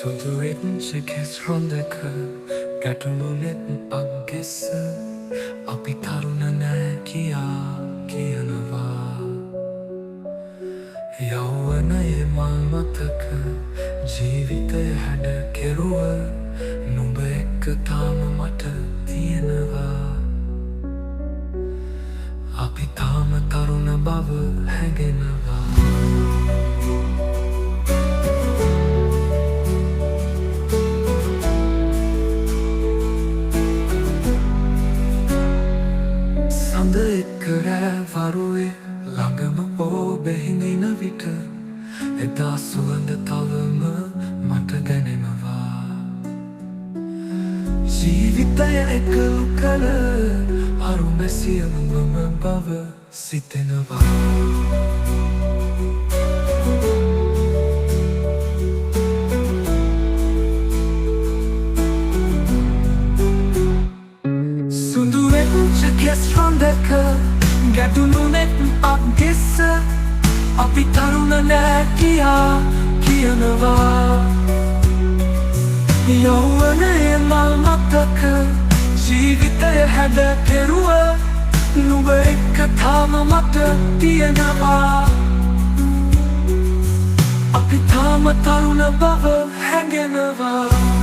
සුදුවෙච්ච කෙස් රොන්දක ගැටුණුනෙත් අක්ගෙස්ස අපි තරුණ නෑ කියා කියනවා යෞවනයේ මල් මතක ජීවිතය හැඩ කෙරුව නුඹ එක්ක තාම මට තියෙනවා අපි තාම තරුණ බව හැඟෙනවා සඳ එක්ක රෑවරුවේ ළඟම ඔබෙහිඳින විට එදා සුවඳ තවම මට දැනෙනවා ජීවිතය එකලු කළ අරුමැසිය නුඹම බව සිතෙනවා කෙස් රොන්දක ගැටුණුනෙත් අක්ගෙස්ස අපි තරුණ නෑ කියා කියනවා යෞවනයේ මල් මතක ජීවිතය හැඩ කෙරුව නුඹ එක්ක තාම මට තියෙනවා අපි තාම තරුණ බව හැඟෙනවා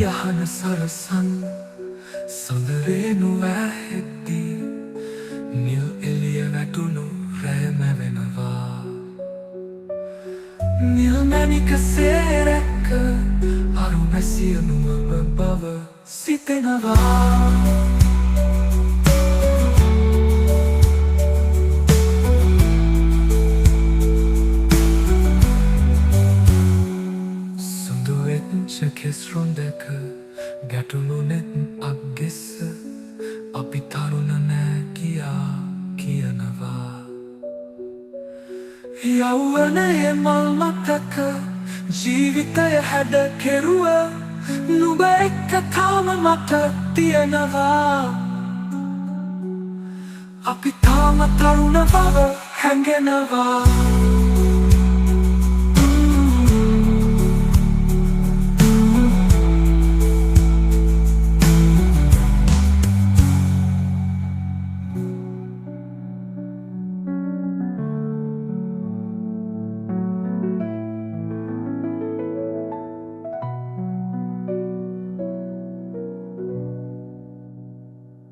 යහන සරසන් සොඳරේනු වැහෙද්දී නිල් එළිය වැටුණු රැමැවෙනවා නිල් මැණික සේරැක්ක අරුමැසිය නුඹම බව සිතෙනවා කෙස් රොන්දක ගැටුණුනෙත් අක්ගෙස්ස අපි තරුණ නෑ කියා කියනවා යෞවනයේ මල් මතක ජීවිතය හැඩ කෙරුව නුඹ එක්ක තාම මට තියෙනවා අපි තාම තරුණ බව හැඟෙනවා